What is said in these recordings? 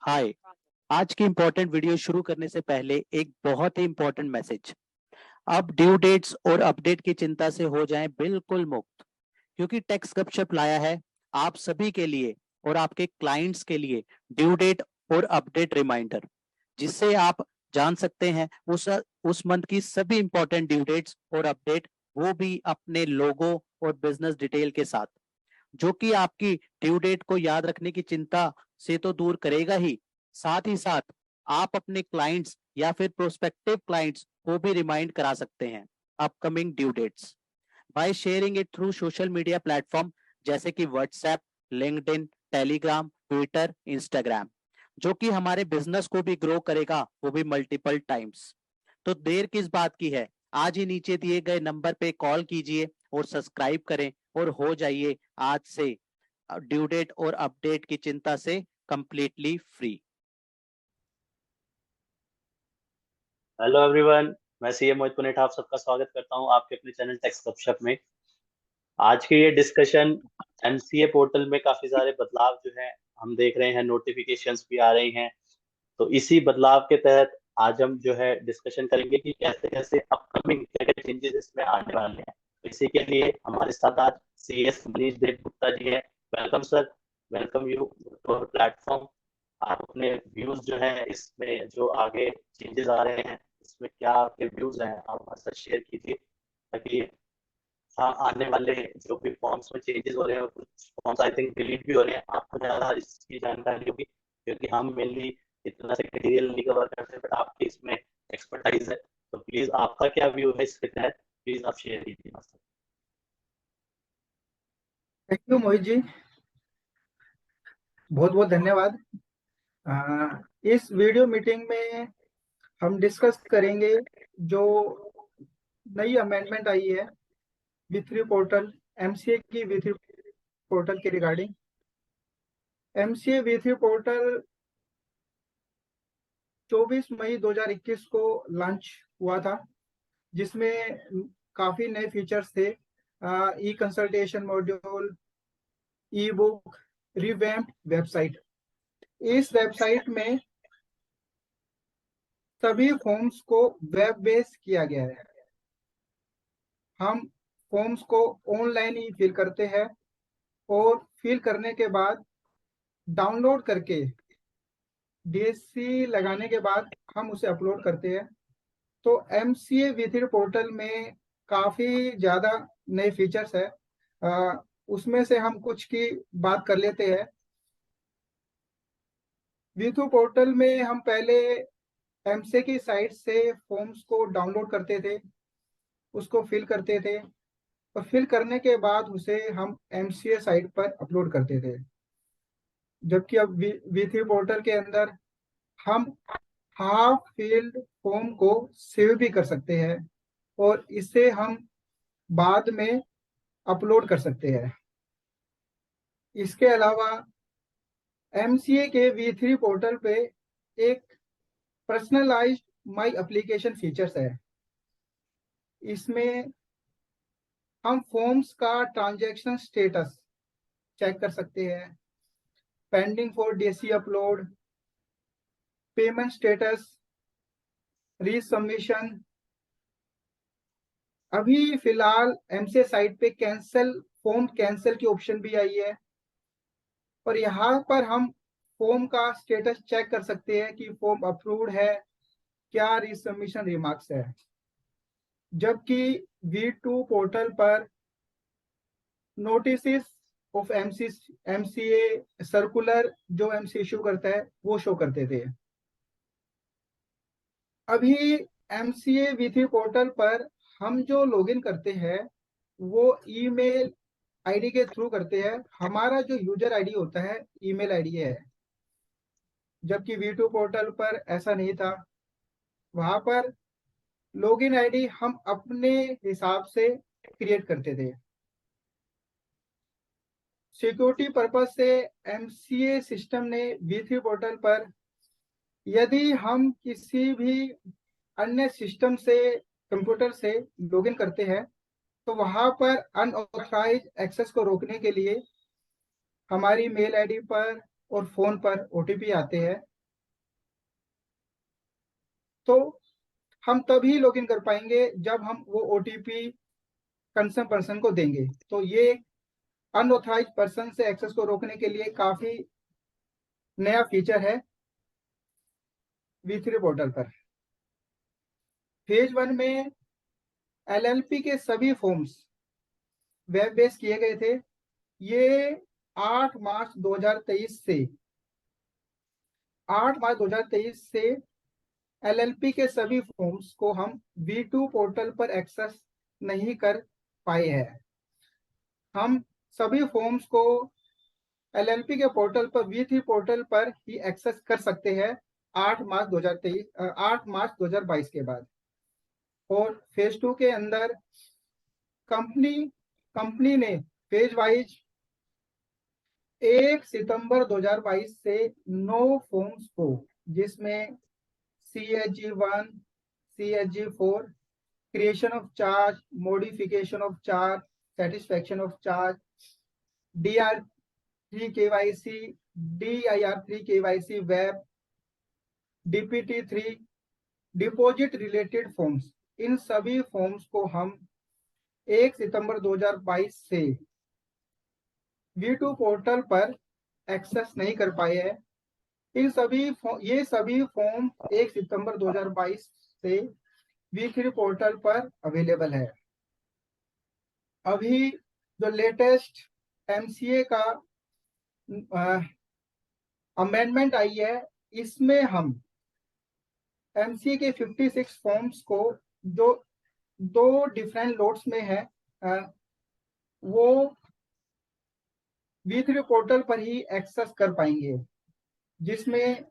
हाय। आज की important video शुरू करने से पहले एक बहुत ही इम्पोर्टेंट मैसेज। अब ड्यू डेट्स और अपडेट की चिंता से हो जाएं बिल्कुल मुक्त, क्योंकि टैक्स गपशप लाया है आप सभी के लिए और आपके क्लाइंट्स के लिए ड्यू डेट और अपडेट रिमाइंडर, जिससे आप जान सकते हैं उस मंथ की सभी इंपॉर्टेंट ड्यू डेट्स और अपडेट, वो भी अपने लोगो और बिजनेस डिटेल के साथ, जो कि आपकी ड्यू डेट को याद रखने की चिंता से तो दूर करेगा ही, साथ ही साथ आप अपने क्लाइंट्स या फिर प्रोस्पेक्टिव क्लाइंट्स को भी रिमाइंड करा सकते हैं upcoming due dates by sharing it through social media platform जैसे कि WhatsApp, LinkedIn, Telegram, Twitter, Instagram, जो कि हमारे बिजनेस को भी ग्रो करेगा, वो भी मल्टीपल टाइम्स। तो देर किस बात की है, आज ही नीचे दिए गए नंबर पे कॉल कीजिए और सब्सक्राइब करें और हो जाइए आज से ड्यू डेट और अपडेट की चिंता से कंप्लीटली फ्री। हेलो एवरीवन, मैं सीए मोहित पुनेठा आप सबका स्वागत करता हूं आपके अपने चैनल टेक्स गपशप में। आज की ये डिस्कशन एमसीए पोर्टल में काफी सारे बदलाव जो हैं हम देख रहे हैं, नोटिफिकेशंस भी आ रही हैं। तो इसी बदलाव के तहत आज हम जो है डिस्कशन करेंगे कि कैसे कैसे अपकमिंग क्या क्या चेंजेस इसमें आने वाले हैं। तो इसी के लिए हमारे साथ आज सीएस मनीष देव गुप्ता जी हैं। Welcome sir, welcome you to our platform. आप अपने व्यूज जो है इसमें जो आगे चेंजेस आ रहे हैं इसमें क्या आपके व्यूज हैं आप हमारे साथ शेयर कीजिए, ताकि आने वाले जो भी फॉर्म्स में चेंजेस हो रहे हैं, कुछ फॉर्म्स आई थिंक डिलीट भी हो रहे हैं, आपको ज्यादा इसकी जानकारी होगी क्योंकि हम मेनली इतना सेक्रेटरियल नहीं कवर करते, बट आपकी इसमें एक्सपर्टाइज है। तो प्लीज आपका क्या व्यू है इसके तहत, प्लीज आप शेयर कीजिए हमारे साथ। थैंक यू मोहित जी, बहुत बहुत धन्यवाद। इस वीडियो मीटिंग में हम डिस्कस करेंगे जो नई अमेंडमेंट आई है V3 पोर्टल, एमसीए की V3 पोर्टल के रिगार्डिंग। एमसीए V3 पोर्टल 24 मई 2021 को लॉन्च हुआ था, जिसमें काफी नए फीचर्स थे। ई कंसल्टेशन मॉड्यूल, ई बुक, रिवैम्प वेबसाइट। इस वेबसाइट में सभी फॉर्म्स को वेब बेस्ड किया गया है। हम फॉर्म्स को ऑनलाइन ही फिल करते हैं और फिल करने के बाद डाउनलोड करके डीएससी लगाने के बाद हम उसे अपलोड करते हैं। तो एमसीए V3 पोर्टल में काफ़ी ज़्यादा नए फीचर्स है। उसमें से हम कुछ की बात कर लेते हैं। V3 पोर्टल में हम पहले एमसीए की साइट से फॉर्म्स को डाउनलोड करते थे, उसको फिल करते थे और फिल करने के बाद उसे हम एमसीए साइट पर अपलोड करते थे। जबकि अब V3 पोर्टल के अंदर हम हाफ फील्ड फॉर्म को सेव भी कर सकते हैं और इसे हम बाद में अपलोड कर सकते हैं। इसके अलावा एमसीए के V3 पोर्टल पे एक पर्सनलाइज्ड माई एप्लीकेशन फीचर्स है। इसमें हम फॉर्म्स का ट्रांजैक्शन स्टेटस चेक कर सकते हैं, pending for DSC upload, payment status, resubmission. अभी फिलहाल एमसीए साइट पे फॉर्म कैंसिल की ऑप्शन भी आई है और यहाँ पर हम फॉर्म का स्टेटस चेक कर सकते हैं कि फॉर्म अप्रूव्ड है, क्या रीसबमिशन रिमार्क्स है। जबकि V2 पोर्टल पर नोटिस ऑफ एमसीए सर्कुलर जो एमसी इशू करता है वो शो करते थे। अभी एमसीए V3 पोर्टल पर हम जो लॉगिन करते हैं वो ईमेल आईडी के थ्रू करते हैं। हमारा जो यूजर आईडी होता है ईमेल आईडी है, जबकि V2 पोर्टल पर ऐसा नहीं था। वहां पर लॉगिन आईडी हम अपने हिसाब से क्रिएट करते थे। सिक्योरिटी पर्पज से एमसीए सिस्टम ने V3 पोर्टल पर यदि हम किसी भी अन्य सिस्टम से, कंप्यूटर से लॉगिन करते हैं तो वहां पर अनऑथराइज एक्सेस को रोकने के लिए हमारी मेल आईडी पर और फोन पर ओटीपी आते हैं, तो हम तभी लॉगिन कर पाएंगे जब हम वो ओटीपी कंसर्न पर्सन को देंगे। तो ये अनऑथराइज पर्सन से एक्सेस को रोकने के लिए काफी नया फीचर है V3 पोर्टल पर। फेज 1 में LLP के सभी फॉर्म्स वेब बेस्ड किए गए थे। ये 8 मार्च 2023 से 8 मार्च 2023 से LLP के सभी फॉर्म्स को हम V2 पोर्टल पर एक्सेस नहीं कर पाए हैं। हम सभी फॉर्म्स को LLP के पोर्टल पर V3 पोर्टल पर ही एक्सेस कर सकते हैं 8 मार्च 2022 के बाद। और फेज 2 के अंदर कंपनी ने फेज वाइज 1 सितंबर 2022 से 9 फॉर्म्स को, जिसमें CHG1, CHG4, creation of charge, modification of charge, satisfaction of charge, DR3 KYC, DIR3 KYC web, DPT3, deposit related forms, इन सभी फॉर्म्स को हम 1 सितंबर 2022 से V2 पोर्टल पर एक्सेस नहीं कर पाए हैं। ये सभी फॉर्म 1 सितंबर 2022 से V3 पोर्टल पर अवेलेबल है। अभी जो लेटेस्ट MCA का अमेंडमेंट आई है, इसमें हम MCA के 56 फॉर्म्स को जो 2 डिफरेंट लोड्स में है, वो V3 पोर्टल पर ही एक्सेस कर पाएंगे। जिसमें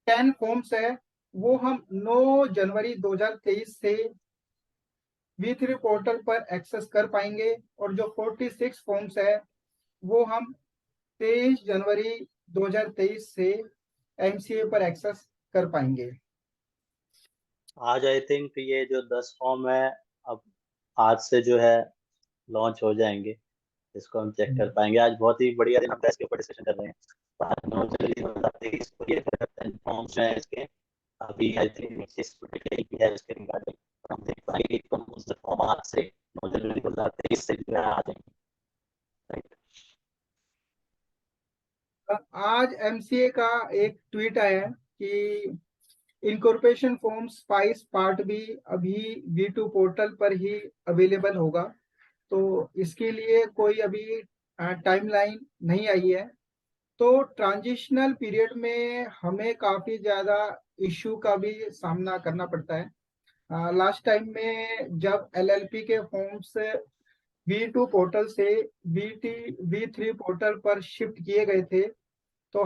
10 फॉर्म्स है, वो हम 9 जनवरी 2023 से V3 पोर्टल पर एक्सेस कर पाएंगे। और जो 46 फॉर्म्स है, वो हम 23 जनवरी 2023 से MCA पर एक्सेस कर पाएंगे। आज आई थिंक ये जो 10 फॉर्म है, अब आज से जो है लॉन्च हो जाएंगे, इसको हम चेक कर पाएंगे। आज बहुत ही बढ़िया दिन, हम इसके ऊपर डिस्कशन कर रहे हैं। 9 जनवरी 2023 को ये 10 फॉर्म्स हैं इसके। अभी आई थिंक भी है इसके रिगार्डिंग, हम देख पाएंगे कि कौन से फॉर्म आज से 9 जनवरी 2023 से जो है आ जाएंगे। राइट। आज MCA का एक ट्वीट आया है कि इनकॉर्पोरेशन फॉर्म 22 पार्ट भी अभी V2 पोर्टल पर ही अवेलेबल होगा। तो इसके लिए कोई अभी टाइमलाइन नहीं आई है। तो ट्रांजिशनल पीरियड में हमें काफी ज्यादा इश्यू का भी सामना करना पड़ता है। लास्ट टाइम में जब LLP के फॉर्म्स V2 पोर्टल से V3 पोर्टल पर शिफ्ट किए गए थे, तो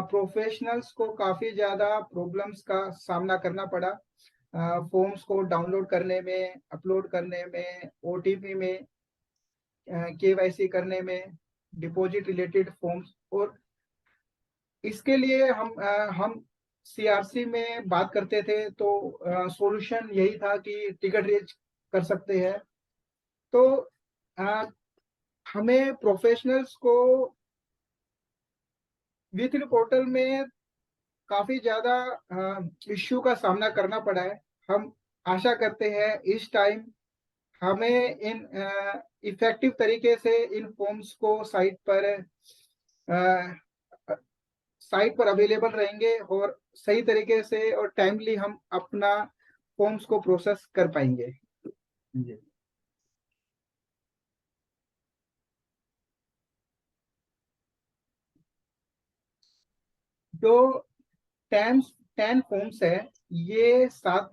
प्रोफेशनल्स को काफी ज्यादा प्रॉब्लम्स का सामना करना पड़ा। फॉर्म्स को डाउनलोड करने में, अपलोड करने में, OTP में, KYC करने में, डिपॉजिट रिलेटेड फॉर्म्स। और इसके लिए हम CRC में बात करते थे, तो सॉल्यूशन यही था कि टिकट रेज कर सकते हैं। तो हमें प्रोफेशनल्स को V3 पोर्टल में काफी ज्यादा इश्यू का सामना करना पड़ा है। हम आशा करते हैं इस टाइम हमें इन इफेक्टिव तरीके से इन फॉर्म्स को साइट पर अवेलेबल रहेंगे और सही तरीके से और टाइमली हम अपना फॉर्म्स को प्रोसेस कर पाएंगे। जी। जो 10 फॉर्म्स है, ये 7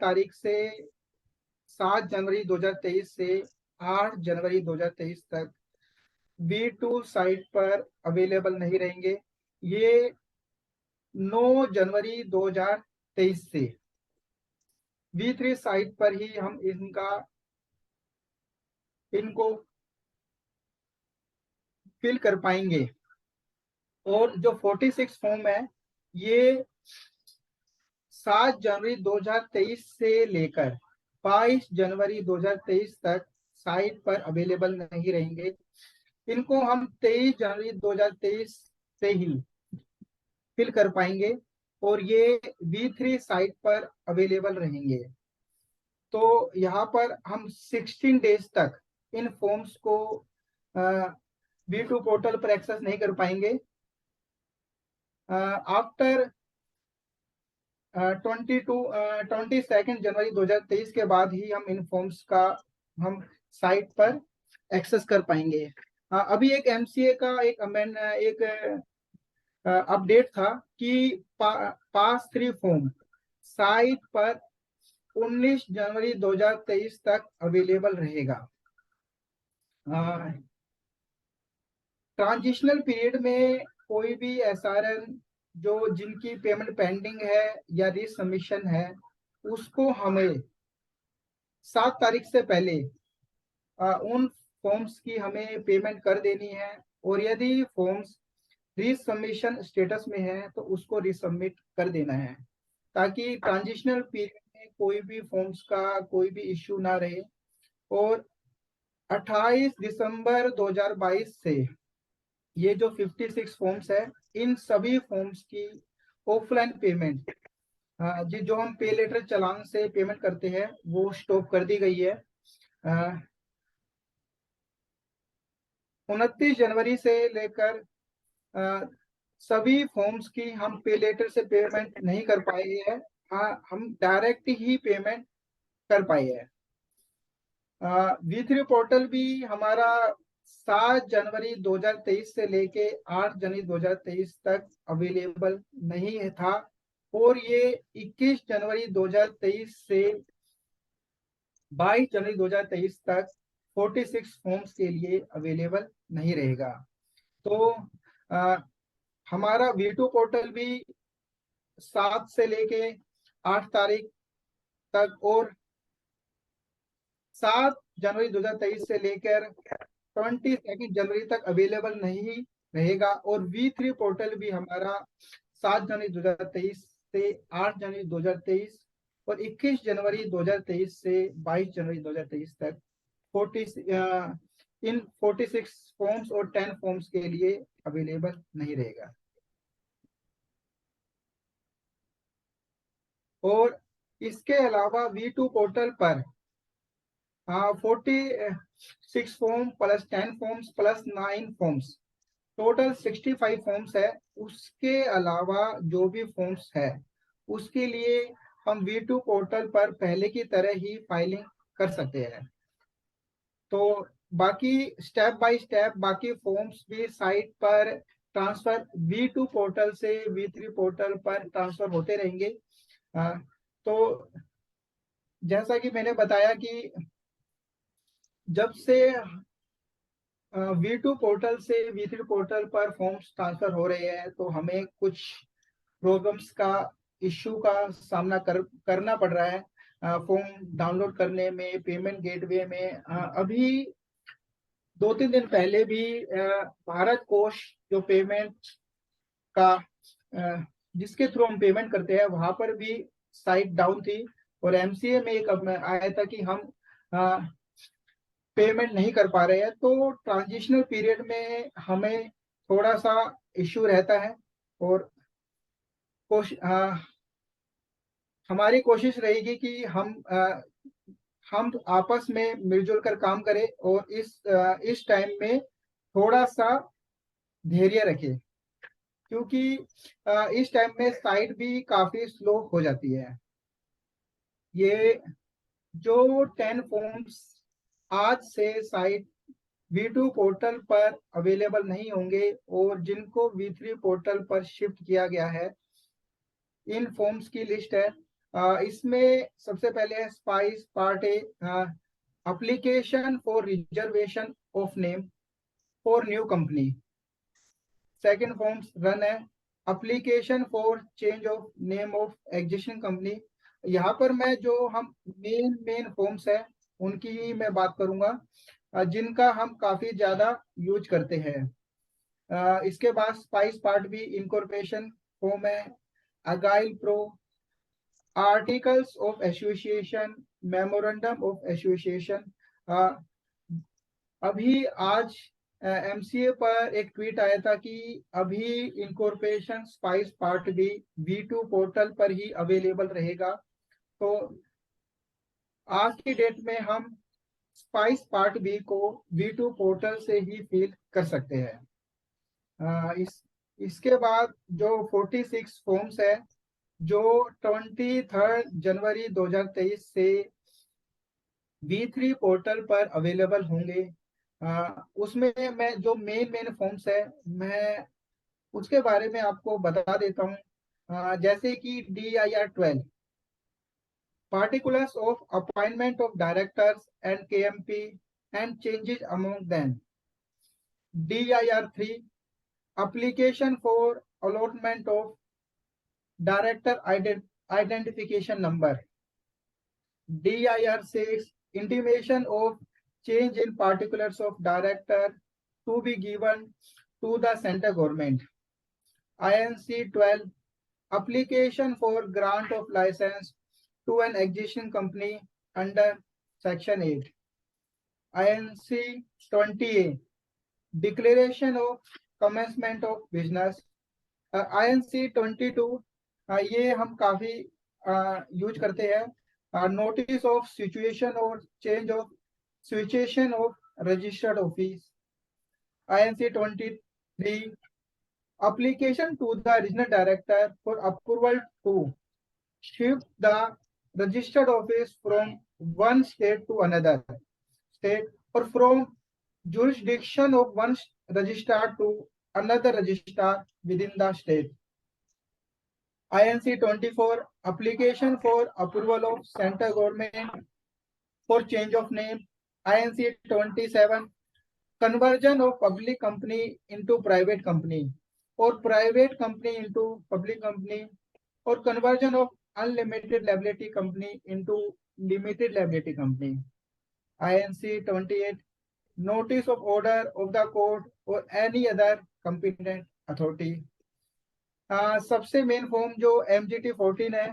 जनवरी 2023 से 8 जनवरी 2023 तक V2 साइट पर अवेलेबल नहीं रहेंगे। ये 9 जनवरी 2023 से V3 साइट पर ही हम इनको फिल कर पाएंगे। और जो 46 फॉर्म है, ये 7 जनवरी 2023 से लेकर 22 जनवरी 2023 तक साइट पर अवेलेबल नहीं रहेंगे। इनको हम 23 जनवरी 2023 से ही फिल कर पाएंगे। और ये V3 साइट पर अवेलेबल रहेंगे। तो यहाँ पर हम 16 डेज तक इन फॉर्म्स को V2 पोर्टल पर एक्सेस नहीं कर पाएंगे। आफ्टर 22 जनवरी 2023 के बाद ही हम इन फॉर्म्स का हम साइट पर एक्सेस कर पाएंगे। अभी एक MCA का एक अपडेट था कि पास 3 फॉर्म साइट पर 19 जनवरी 2023 तक अवेलेबल रहेगा। ट्रांजिशनल पीरियड में कोई भी SRN जो जिनकी पेमेंट पेंडिंग है या रीसबमिशन है, उसको हमें 7 तारीख से पहले उन फॉर्म्स की हमें पेमेंट कर देनी है। और यदि फॉर्म्स रीसबमिशन स्टेटस में है तो उसको रीसबमिट कर देना है, ताकि ट्रांजिशनल पीरियड में कोई भी फॉर्म्स का कोई भी इश्यू ना रहे। और 28 दिसंबर 2022 से ये जो 56 फॉर्म्स है, इन सभी फॉर्म्स की ऑफलाइन पेमेंट जो हम पे लेटर चालान से पेमेंट करते हैं वो स्टॉप कर दी गई है। 29 जनवरी से लेकर सभी फॉर्म्स की हम पे लेटर से पेमेंट नहीं कर पाए हैं। हम डायरेक्ट ही पेमेंट कर पाए हैं। V3 पोर्टल भी हमारा 7 जनवरी 2023 से लेके 8 जनवरी 2023 तक अवेलेबल नहीं था, और ये 21 जनवरी 2023 से 22 जनवरी 2023 तक 46 फॉर्म्स के लिए अवेलेबल नहीं रहेगा। तो हमारा V2 पोर्टल भी 7 से लेके 8 तारीख तक और 7 जनवरी 2023 से लेकर 22 जनवरी तक अवेलेबल नहीं रहेगा। और V3 पोर्टल भी हमारा 7 जनवरी 2023 से 8 जनवरी 2023 और 21 जनवरी 2023 से 22 जनवरी 2023 तक 46 फॉर्म्स और 10 फॉर्म्स के लिए अवेलेबल नहीं रहेगा। और इसके अलावा V2 पोर्टल पर 46 form plus 10 forms plus 9 forms, total 65 forms है। उसके अलावा जो भी फॉर्म्स है उसके लिए हम V2 पोर्टल पर पहले की तरह ही फाइलिंग कर सकते हैं। तो बाकी स्टेप बाय स्टेप बाकी फॉर्म्स भी साइट पर ट्रांसफर V2 पोर्टल से V3 पोर्टल पर ट्रांसफर होते रहेंगे। तो जैसा कि मैंने बताया कि जब से V2 पोर्टल से V3 पोर्टल पर फॉर्म्स ट्रांसफर हो रहे हैं तो हमें कुछ प्रॉब्लम्स का इश्यू का सामना करना पड़ रहा है फॉर्म डाउनलोड करने में, पेमेंट गेटवे में। अभी 2-3 दिन पहले भी भारत कोष जो पेमेंट का जिसके थ्रू हम पेमेंट करते हैं वहां पर भी साइट डाउन थी। और MCA में एक आया था कि हम पेमेंट नहीं कर पा रहे हैं। तो ट्रांजिशनल पीरियड में हमें थोड़ा सा इश्यू रहता है, और हमारी कोशिश रहेगी कि हम आपस में मिलजुल कर काम करें और इस टाइम में थोड़ा सा धैर्य रखें, क्योंकि इस टाइम में साइट भी काफी स्लो हो जाती है। ये जो 10 फॉर्म्स आज से साइट V2 पोर्टल पर अवेलेबल नहीं होंगे और जिनको V3 पोर्टल पर शिफ्ट किया गया है, इन फॉर्म्स की लिस्ट है। इसमें सबसे पहले है SPICe part A, application for reservation of name for new company. Second forms RUN है application for change of name of existing company. यहाँ पर मैं जो हम मेन फॉर्म्स है उनकी ही मैं बात करूंगा जिनका हम काफी ज्यादा यूज करते हैं। इसके बाद SPICe part B incorporation form है, AGILE PRO, articles of association, memorandum of association. अभी आज एमसीए पर एक ट्वीट आया था कि अभी इनकॉर्पोरेशन स्पाइस पार्ट भी V2 पोर्टल पर ही अवेलेबल रहेगा। तो आज की डेट में हम स्पाइस पार्ट बी को V2 पोर्टल से ही फिल कर सकते हैं। इसके बाद जो 46 फॉर्म्स है जो 23 जनवरी 2023 से V3 पोर्टल पर अवेलेबल होंगे। उसमें मैं जो मेन फॉर्म्स है मैं उसके बारे में आपको बता देता हूँ। जैसे कि DIR12 particulars of appointment of directors and KMP and changes among them. DIR3 application for allotment of director identification number. DIR6 intimation of change in particulars of director to be given to the center government. INC 12 application for grant of license to an existing company under section 8. INC 20A declaration of commencement of business. INC 22 ये हम काफी use करते हैं। Notice of situation और change of situation of registered office. INC 23 application to the regional director for approval to shift the registered office from one state to another state or from jurisdiction of one registrar to another registrar within the state. INC 24 application for approval of central government for change of name. INC 27 conversion of public company into private company or private company into public company or conversion of unlimited liability company into limited liability company. INC 28 notice of order of the court or any other competent authority. सबसे main form जो MGT 14 है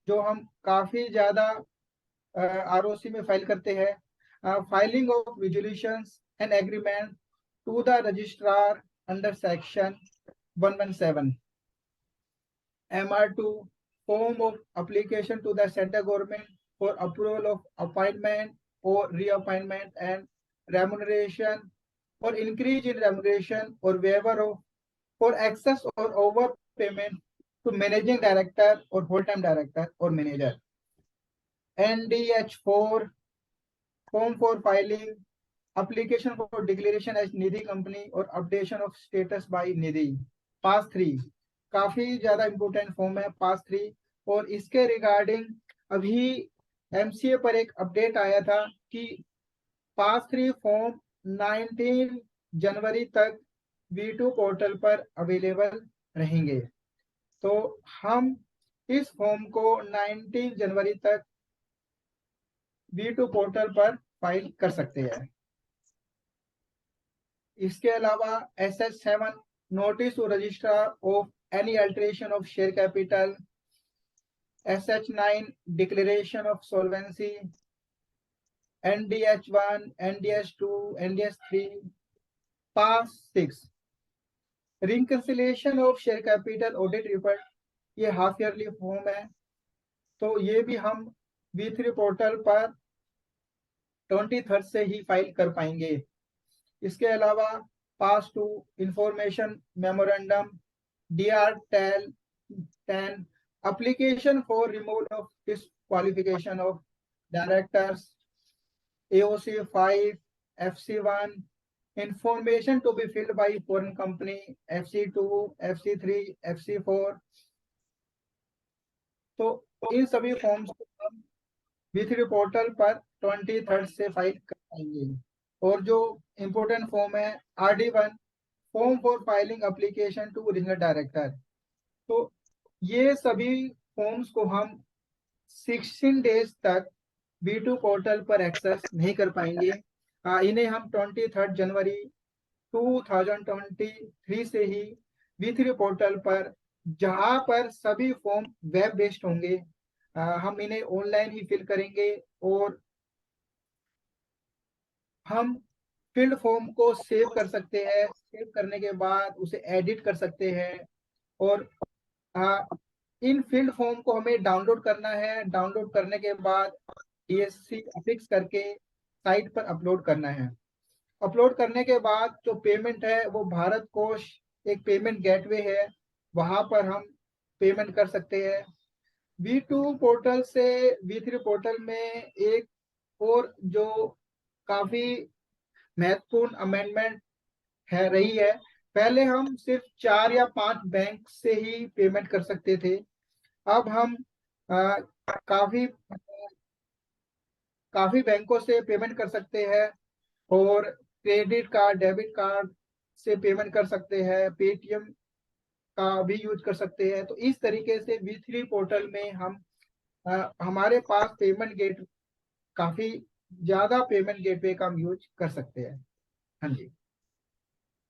जो हम काफी ज्यादा ROC में file करते हैं। Filing of resolutions and agreement to the registrar under section 117. MR2 form of application to the central government for approval of appointment or reappointment and remuneration or increase in remuneration or waiver of for excess or overpayment to managing director or full-time director or manager. NDH4 form for filing application for declaration as Nidhi company or updation of status by Nidhi. Pass 3 काफी ज्यादा important form है पास 3। और इसके regarding अभी MCA पर एक update आया था कि पास 3 फॉर्म 19 जनवरी तक V2 पोर्टल पर अवेलेबल रहेंगे। तो हम इस फॉर्म को 19 जनवरी तक V2 पोर्टल पर फाइल कर सकते हैं। इसके अलावा SS7 notice to registrar of any alteration of share capital. SH9 declaration of solvency. NDH1, NDH2, NDH3. Pass 6 reconciliation of share capital audit report, ये हाफ ईयरली फॉर्म है। तो ये भी हम V3 पोर्टल पर 23 से ही फाइल कर पाएंगे। इसके अलावा पास 2 information memorandum DR10 application for removal of disqualification of directors. AOC 5 FC1 information to be filled by foreign company FC2 FC3 FC4। तो इन सभी फॉर्म्स को हम V3 पोर्टल पर 23 से फाइल कर पाएंगे। और जो इम्पोर्टेंट फॉर्म है RD1 form for filing application to regional director. तो ये सभी फॉर्म्स को हम 16 डेज तक V2 पोर्टल पर एक्सेस नहीं कर पाएंगे। इन्हें हम 23 जनवरी 2023 से ही V3 पोर्टल पर, जहां पर सभी फॉर्म वेब बेस्ड होंगे, हम इन्हें ऑनलाइन ही फिल करेंगे और हम फील्ड फॉर्म को सेव कर सकते हैं। सेव करने के बाद उसे एडिट कर सकते हैं और इन फील्ड फॉर्म को हमें डाउनलोड करना है। डाउनलोड करने के बाद DSC अफिक्स करके साइट पर अपलोड करना है। अपलोड करने के बाद जो पेमेंट है वो भारत कोष एक पेमेंट गेटवे है, वहां पर हम पेमेंट कर सकते हैं। V2 पोर्टल से V3 पोर्टल में एक और जो काफी महत्वपूर्ण अमेंडमेंट है रही है, पहले हम सिर्फ 4 या 5 बैंक से ही पेमेंट कर सकते थे। अब हम अ, काफी काफी बैंकों से पेमेंट कर सकते हैं और क्रेडिट कार्ड, डेबिट कार्ड से पेमेंट कर सकते हैं, पेटीएम का भी यूज कर सकते हैं। तो इस तरीके से V3 पोर्टल में हम हमारे पास पेमेंट गेट काफी ज्यादा पेमेंट गेटवे का हम यूज कर सकते हैं। हाँ जी,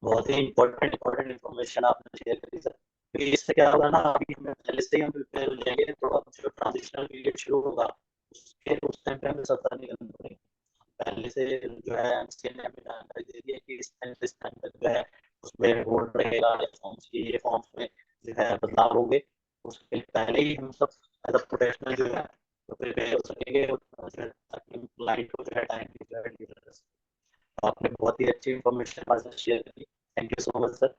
बहुत ही इम्पोर्टेंट इन्फॉर्मेशन आपने शेयर करी सर, क्योंकि इससे क्या होगा ना, अभी हमें पहले से ही हम प्रिपेयर हो जाएंगे, तो अब जो ट्रांजिशनल पीरियड शुरू होगा उसके उस टाइम पे हमें सफर नहीं करना पड़ेगा। पहले से जो है MCA ने हमें जानकारी दे दी है कि इस टाइम से इस टाइम तक जो है उसमें होल्ड रहेगा या फॉर्म्स की ये फॉर्म्स में जो है बदलाव होंगे, उसके पहले ही हम सब एज अ प्रोफेशनल जो है तो प्रिपेयर हो सकेंगे, और जो है ताकि क्लाइंट को जो है टाइम की जो है deliver कर सकें। आपने बहुत ही अच्छी इन्फॉर्मेशन हमारे साथ शेयर करी, thank you so much sir.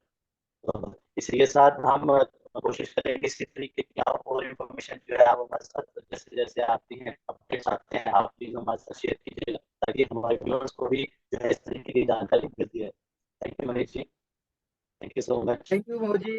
इसी के साथ हम कोशिश करें कि इसी तरीके की आप और इन्फॉर्मेशन जो है आप हमारे साथ जैसे जैसे आती हैं, अपडेट्स आते हैं, आप प्लीज हमारे साथ शेयर कीजिएगा, ताकि हमारे व्यूअर्स को भी जो है इस तरीके की जानकारी मिलती है। Thank you Manish ji, thank you so much. Thank you Moji.